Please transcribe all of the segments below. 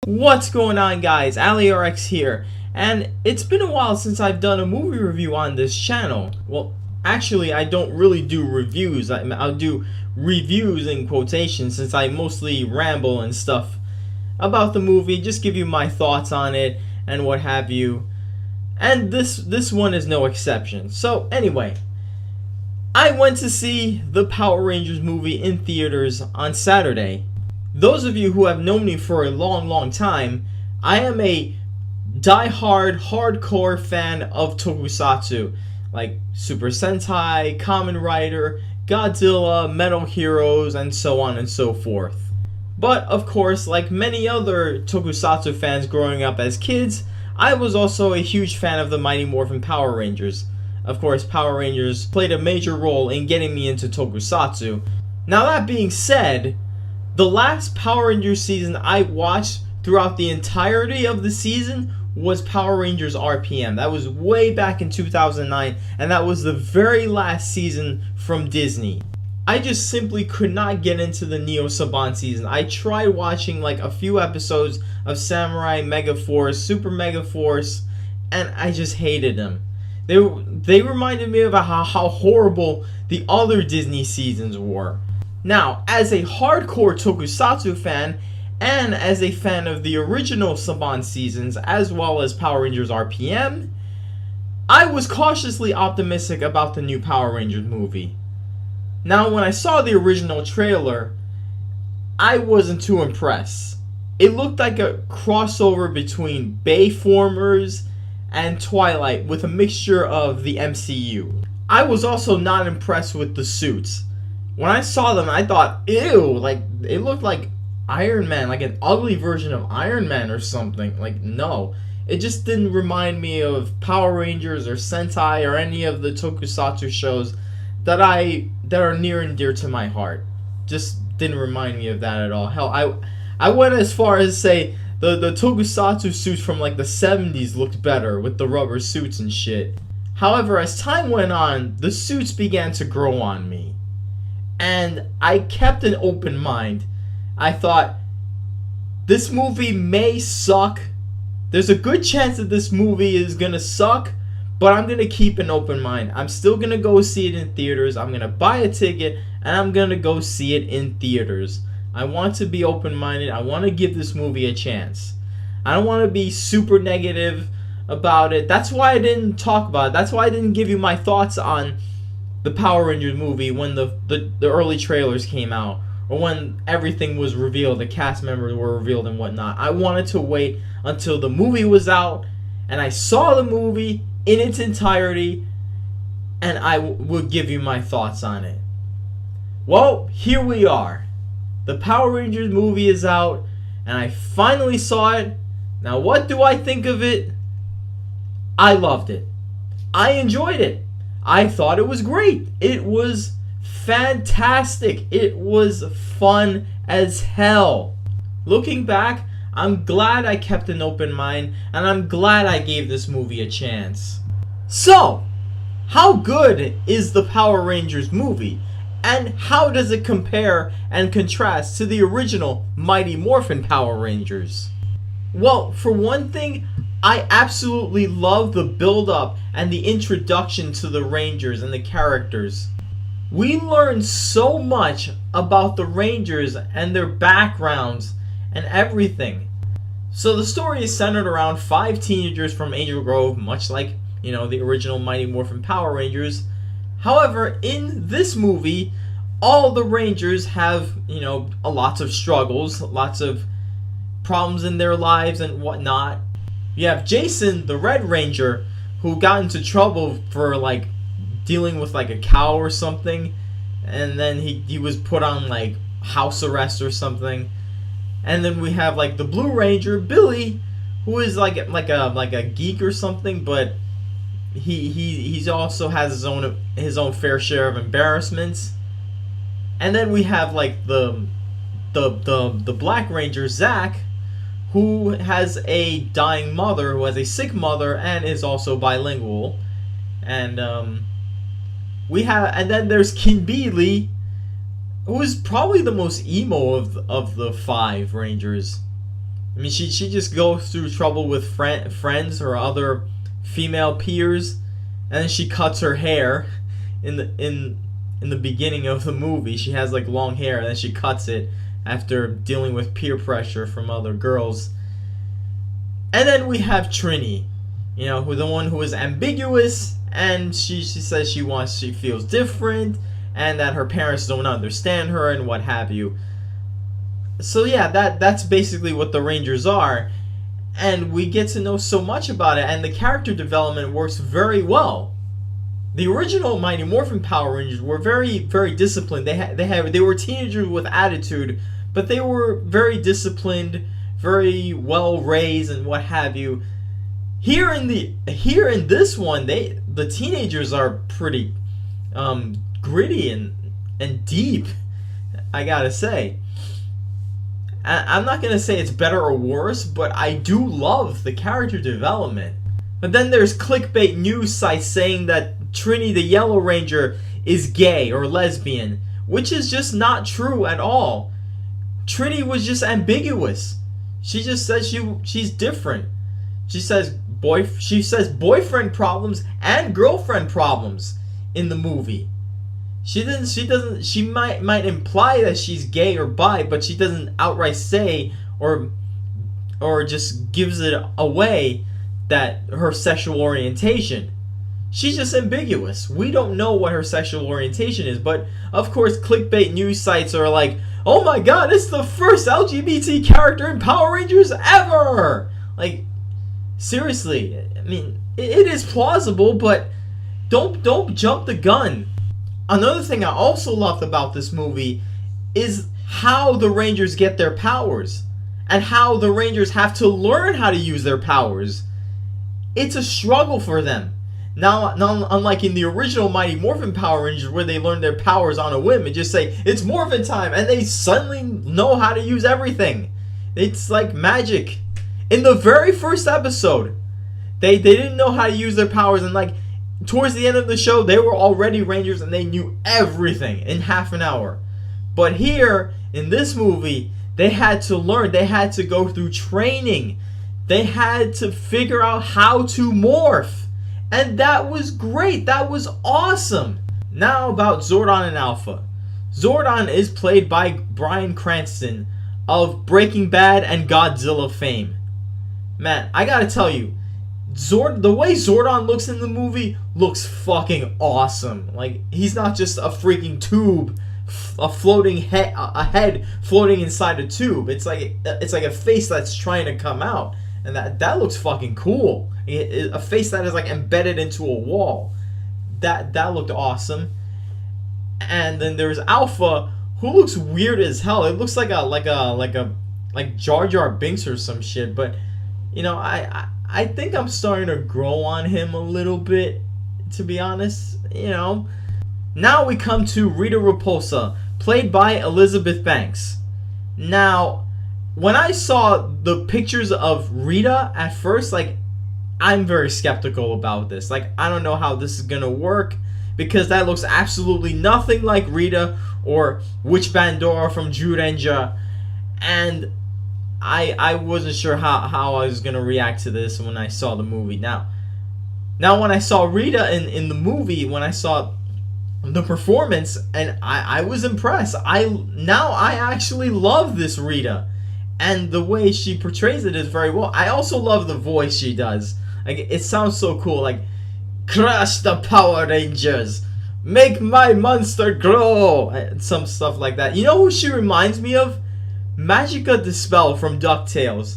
What's going on, guys? AliRx here, and it's been a while since I've done a movie review on this channel. Well, actually, I don't really do reviews. I'll do reviews in quotation, since I mostly ramble and stuff about the movie, just give you my thoughts on it and what have you. And this one is no exception. So anyway, I went to see the Power Rangers movie in theaters on Saturday. Those of you who have known me for a long time, I am a die-hard, hardcore fan of tokusatsu, like Super Sentai, Kamen Rider, Godzilla, Metal Heroes, and so on and so forth. But of course, like many other tokusatsu fans growing up as kids, I was also a huge fan of the Mighty Morphin Power Rangers. Of course, Power Rangers played a major role in getting me into tokusatsu. Now that being said, the last Power Rangers season I watched throughout the entirety of the season was Power Rangers RPM. That was way back in 2009, and that was the very last season from Disney. I just simply could not get into the Neo Saban season. I tried watching like a few episodes of Samurai Mega Force, Super Mega Force, and I just hated them. They reminded me of how horrible the other Disney seasons were. Now, as a hardcore tokusatsu fan, and as a fan of the original Saban seasons, as well as Power Rangers RPM, I was cautiously optimistic about the new Power Rangers movie. Now, when I saw the original trailer, I wasn't too impressed. It looked like a crossover between Bayformers and Twilight with a mixture of the MCU. I was also not impressed with the suits. When I saw them, I thought, ew, like, it looked like Iron Man, like an ugly version of Iron Man or something. Like, no. It just didn't remind me of Power Rangers or Sentai or any of the tokusatsu shows that are near and dear to my heart. Just didn't remind me of that at all. Hell, I went as far as to say the tokusatsu suits from like the 70s looked better with the rubber suits and shit. However, as time went on, the suits began to grow on me. And I kept an open mind. I thought, this movie may suck. There's a good chance that this movie is gonna suck, but I'm gonna keep an open mind. I'm still gonna go see it in theaters. I'm gonna buy a ticket, and I'm gonna go see it in theaters. I want to be open-minded. I want to give this movie a chance. I don't want to be super negative about it. That's why I didn't talk about it. That's why I didn't give you my thoughts on the Power Rangers movie when the early trailers came out, or when everything was revealed, the cast members were revealed and whatnot. I wanted to wait until the movie was out, and I saw the movie in its entirety, and I will give you my thoughts on it. Well, here we are. The Power Rangers movie is out, and I finally saw it. Now, what do I think of it? I loved it. I enjoyed it. I thought it was great. It was fantastic. It was fun as hell. Looking back, I'm glad I kept an open mind, and I'm glad I gave this movie a chance. So, how good is the Power Rangers movie? And how does it compare and contrast to the original Mighty Morphin Power Rangers? Well, for one thing, I absolutely love the build-up and the introduction to the Rangers and the characters. We learn so much about the Rangers and their backgrounds and everything. So the story is centered around 5 teenagers from Angel Grove, much like, the original Mighty Morphin Power Rangers. However, in this movie, all the Rangers have, lots of struggles, lots of problems in their lives and whatnot. You have Jason, the Red Ranger, who got into trouble for, like, dealing with, like, a cow or something. And then he was put on, like, house arrest or something. And then we have, like, the Blue Ranger, Billy, who is, like a geek or something, but he also has his own fair share of embarrassments. And then we have like the Black Ranger, Zach, who has a dying mother, who has a sick mother, and is also bilingual. And then there's Kinbealy, who is probably the most emo of the 5 Rangers. I mean, she just goes through trouble with friends or other female peers, and then she cuts her hair in the beginning of the movie. She has like long hair, and then she cuts it after dealing with peer pressure from other girls. And then we have Trini, who the one who is ambiguous, and she says she feels different, and that her parents don't understand her, and what have you. So yeah, that's basically what the Rangers are, and we get to know so much about it, and the character development works very well. The original Mighty Morphin Power Rangers were very, very disciplined. They were teenagers with attitude, but they were very disciplined, very well raised, and what have you. Here in this one, the teenagers are pretty gritty and deep, I gotta say. I'm not gonna say it's better or worse, but I do love the character development. But then there's clickbait news sites saying that Trini the Yellow Ranger is gay or lesbian, which is just not true at all. Trini was just ambiguous. She just says she's different. She says boyfriend problems and girlfriend problems in the movie. She might imply that she's gay or bi, but she doesn't outright say or just gives it away that her sexual orientation. She's just ambiguous. We don't know what her sexual orientation is, but of course clickbait news sites are like, "Oh my god, it's the first LGBT character in Power Rangers ever!" Like, seriously, I mean, it is plausible, but don't jump the gun. Another thing I also loved about this movie is how the Rangers get their powers, and how the Rangers have to learn how to use their powers. It's a struggle for them. Now, unlike in the original Mighty Morphin Power Rangers, where they learn their powers on a whim and just say, "It's Morphin time," and they suddenly know how to use everything. It's like magic. In the very first episode, they didn't know how to use their powers, and like towards the end of the show, they were already Rangers and they knew everything in half an hour. But here, in this movie, they had to learn. They had to go through training. They had to figure out how to morph. And that was great. That was awesome. Now about Zordon and Alpha. Zordon is played by Bryan Cranston of Breaking Bad and Godzilla fame. Man, I gotta tell you, the way Zordon looks in the movie looks fucking awesome. Like, he's not just a freaking tube, a head floating inside a tube. It's like a face that's trying to come out, and that looks fucking cool. A face that is like embedded into a wall. That looked awesome. And then there's Alpha, who looks weird as hell. It looks like Jar Jar Binks or some shit. But I think I'm starting to grow on him a little bit, to be honest. Now we come to Rita Repulsa, played by Elizabeth Banks. Now, when I saw the pictures of Rita at first, like, I'm very skeptical about this. Like, I don't know how this is gonna work, because that looks absolutely nothing like Rita or Witch Bandora from Jurenja, and I wasn't sure how I was gonna react to this when I saw the movie. Now when I saw Rita in the movie, when I saw the performance, and I was impressed. I actually love this Rita, and the way she portrays it is very well. I also love the voice she does. Like, it sounds so cool. Like, "Crush the Power Rangers, make my monster grow," and some stuff like that. You know who she reminds me of? Magica De Spell from DuckTales.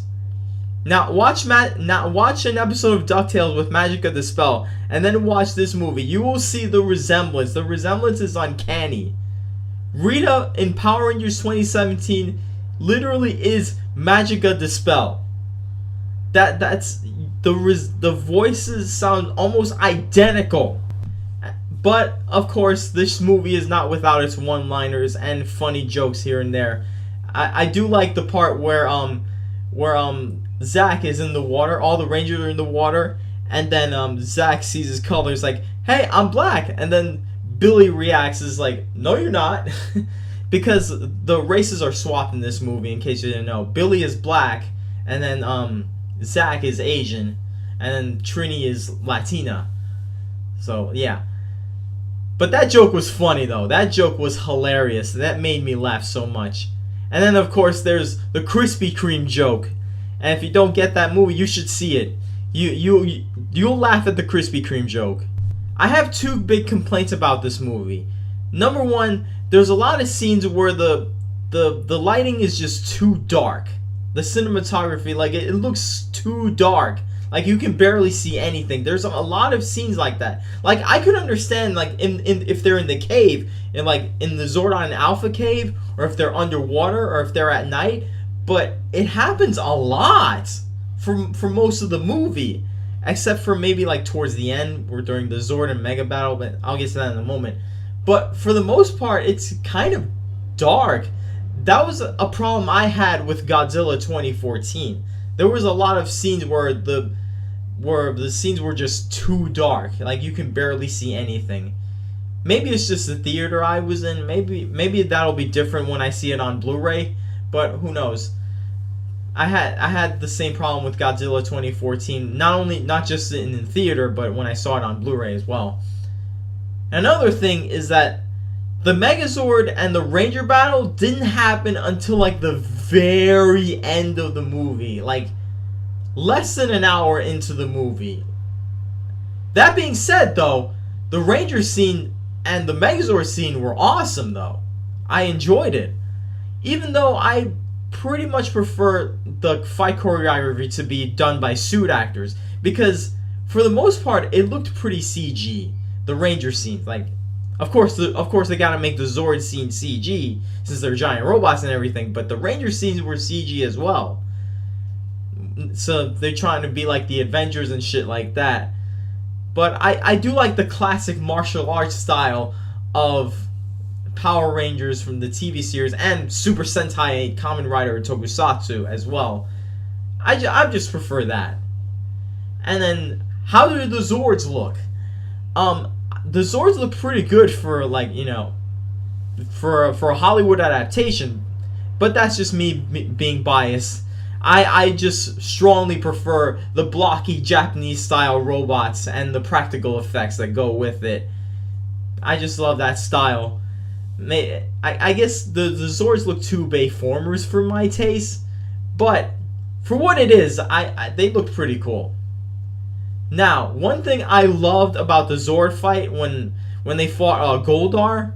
Now watch an episode of DuckTales with Magica De Spell, and then watch this movie. You will see the resemblance. The resemblance is uncanny. Rita in Power Rangers 2017 literally is Magica De Spell. That's the voices sound almost identical. But of course, this movie is not without its one-liners and funny jokes here and there. I do like the part where Zach is in the water, all the Rangers are in the water, and then Zach sees his colors like, "Hey, I'm black," and then Billy reacts is like, "No, you're not," because the races are swapped in this movie. In case you didn't know, Billy is black, and then Zach is Asian, and then Trini is Latina. So yeah. But that joke was funny though. That joke was hilarious. That made me laugh so much. And then of course there's the Krispy Kreme joke. And if you don't get that movie, you should see it. You'll laugh at the Krispy Kreme joke. I have two big complaints about this movie. Number one, there's a lot of scenes where the lighting is just too dark. The cinematography, like it looks too dark. Like you can barely see anything. There's a lot of scenes like that. Like I could understand like in if they're in the cave, in like in the Zordon Alpha cave, or if they're underwater, or if they're at night. But it happens a lot for most of the movie, except for maybe like towards the end or during the Zord and Mega battle. But I'll get to that in a moment. But for the most part, it's kind of dark. That was a problem I had with Godzilla 2014. There was a lot of scenes where the scenes were just too dark. Like you can barely see anything. Maybe it's just the theater I was in. Maybe that'll be different when I see it on Blu-ray. But who knows? I had the same problem with Godzilla 2014. Not just in the theater, but when I saw it on Blu-ray as well. Another thing is that the Megazord and the Ranger battle didn't happen until like the very end of the movie, like less than an hour into the movie. That being said though, the Ranger scene and the Megazord scene were awesome though. I enjoyed it. Even though I pretty much prefer the fight choreography to be done by suit actors, because for the most part it looked pretty CG. The Ranger scenes, like, of course they gotta make the Zord scene CG since they're giant robots and everything, but the Ranger scenes were CG as well. So they're trying to be like the Avengers and shit like that. But I do like the classic martial arts style of Power Rangers from the TV series and Super Sentai Kamen Rider Tokusatsu as well. I just prefer that. And then, how do the Zords look? The Zords look pretty good for, like, you know, for a Hollywood adaptation, but that's just me being biased. I just strongly prefer the blocky Japanese style robots and the practical effects that go with it. I just love that style. I guess the Zords look too Bayformers for my taste, but for what it is, they look pretty cool. Now, one thing I loved about the Zord fight when they fought Goldar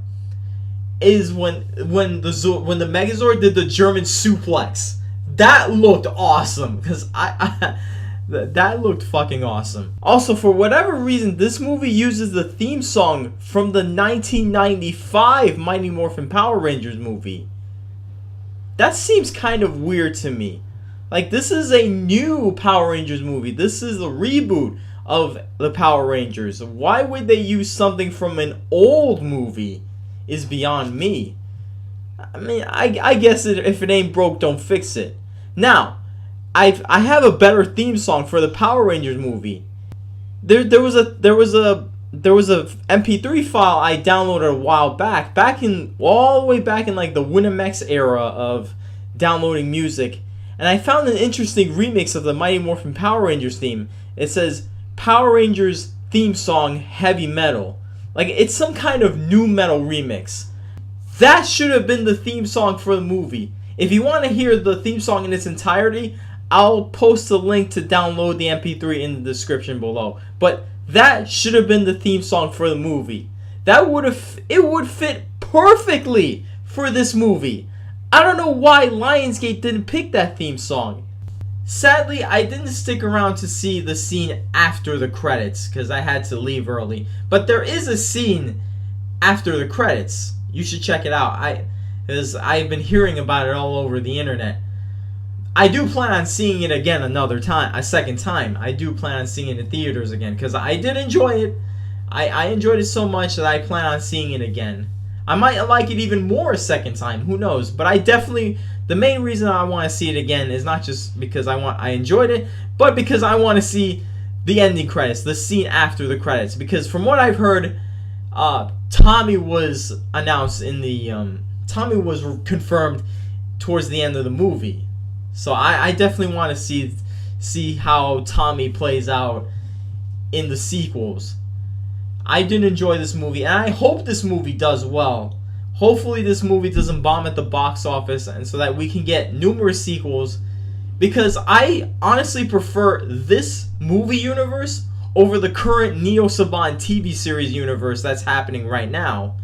is when the Megazord did the German suplex. That looked awesome, because that looked fucking awesome. Also, for whatever reason, this movie uses the theme song from the 1995 Mighty Morphin Power Rangers movie. That seems kind of weird to me. Like, this is a new Power Rangers movie. This is a reboot of the Power Rangers. Why would they use something from an old movie is beyond me. I mean, I guess if it ain't broke, don't fix it. Now, I have a better theme song for the Power Rangers movie. There was a MP3 file I downloaded a while back all the way back in like the Winamax era of downloading music, and I found an interesting remix of the Mighty Morphin Power Rangers theme. It says Power Rangers theme song heavy metal. Like, it's some kind of new metal remix. That should have been the theme song for the movie. If you want to hear the theme song in its entirety, I'll post a link to download the MP3 in the description below. But that should have been the theme song for the movie. It would fit perfectly for this movie. I don't know why Lionsgate didn't pick that theme song. Sadly, I didn't stick around to see the scene after the credits because I had to leave early. But there is a scene after the credits. You should check it out. Because I've been hearing about it all over the internet. I do plan on seeing it again a second time. I do plan on seeing it in theaters again because I did enjoy it. I enjoyed it so much that I plan on seeing it again. I might like it even more a second time. Who knows? But the main reason I want to see it again is not just because I enjoyed it, but because I want to see the ending credits, the scene after the credits. Because from what I've heard, Tommy was announced Tommy was confirmed towards the end of the movie. So I definitely want to see how Tommy plays out in the sequels. I did enjoy this movie, and I hope this movie does well. Hopefully this movie doesn't bomb at the box office, and so that we can get numerous sequels, because I honestly prefer this movie universe over the current Neo Saban TV series universe that's happening right now.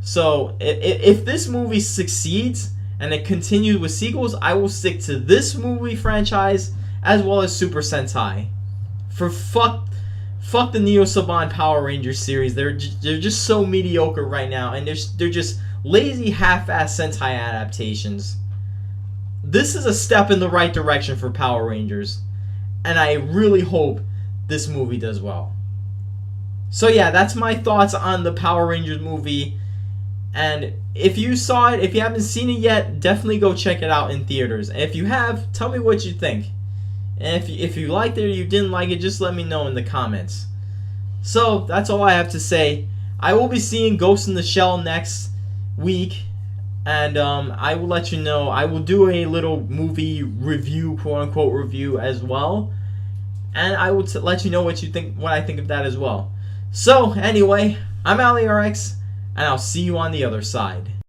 So if this movie succeeds and it continues with sequels, I will stick to this movie franchise as well as Super Sentai. For fuck the Neo Saban Power Rangers series. They're just so mediocre right now, and they're just lazy half-ass Sentai adaptations. This is a step in the right direction for Power Rangers, and I really hope this movie does well. So yeah, that's my thoughts on the Power Rangers movie. And if you saw it, if you haven't seen it yet, definitely go check it out in theaters. And if you have, tell me what you think. And if you liked it or you didn't like it, just let me know in the comments. So that's all I have to say. I will be seeing Ghost in the Shell next week, and I will let you know. I will do a little movie review, quote unquote review, as well, and I will let you know what I think of that as well. So anyway, I'm AliRx, and I'll see you on the other side.